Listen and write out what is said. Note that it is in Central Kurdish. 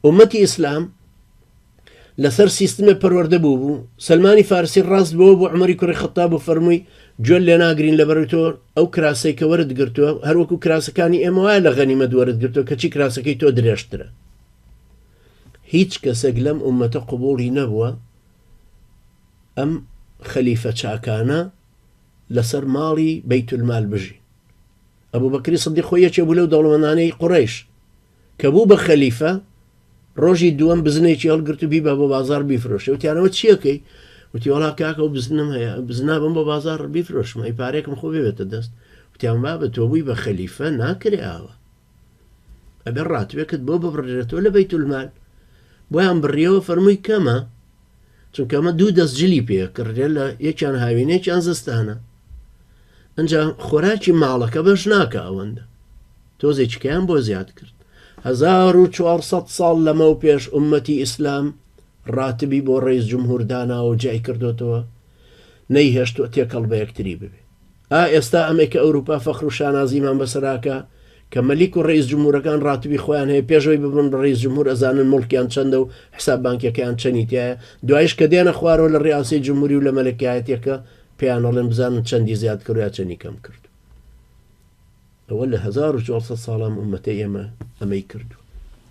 ئومەتی ئیسلام لەسەر سیستمە پەروەردە بوو سلمانی فارسی ڕاست بۆ عومەری کوڕی خەتاب و فەرمووی جوێل لێ ناگرین لەبەرتۆ ئەو کراسەی کە وەرت گرتووە هەروەکو کراسەکانی ئێمە وایە لە غەنیمەت وەرت گرتووە کەچی کراسەکەی تۆ درێژترە. هیچ کەسێک لەم ئومەتە قبوڵی نەبووە ئەم خەلیفە چاکانە لەسەر ماڵی بەیت المال بژی. ئەبوو بەکری سەدیق خۆی یەکێ بوو لەو دەوڵەمەندانەی قوڕەیش کە بوو بە خەلیفە ڕۆژی دووەم بزنێکی هەڵگرت و بیبە بۆ بازار بیفرۆشە. وتیانەوە چیەکەی؟ وتی وەڵا کاکە و بزنم هەیە بزنا بم بۆ بازار بیفرۆشمە ئەی پارێکم خۆ بێتە دەست. وتیان بابە تۆ بووی بە خەلیفە ناکرێ ئاوە ئەبێ ڕاتوێکت بۆ ببڕێتەوە لە بەیت المال. بۆیان بڕیەوە فەرمووی کەمە چونکە ئەمە دوو دەست جلی پێ کڕێ لە یەکیان هاوینەیەکیان زستانە. ئەنجا خۆراکی ماڵەکە بەش ناکە ئەوەندە تۆزێکیان بۆ زیاد کرد. 1400 ساڵ لەمە و پێش ئومەتی ئیسلام ڕاتبی بۆ ڕێیس جمهور داناوە و جای کردوتەوە نەیهێشتوە تێکەڵ بە یەکتری ببێ. ئێستا ئەمێکە ئەوروپا فەخر و شانازیمان بەسەراکە کە مەلیک و ڕێیس جمهورەکان ڕاتبی خۆیان هەیە پێشەوەی ببن بە ڕێیس جمهور ئەزانن مڵکیان چەندە و حساب بانکیەکەیان چەندی تایە. دوایش کە دێنە خوارەوە لە ڕیاسی جمهوری و لە مەلەکایەتێکە پێیانەڵێن بزانن چەندی زیاد کرد یا چەندی کەم کرد. ئەوە لە 1400 ساڵام ئومەتەی ئێمە ئەمەی کردو.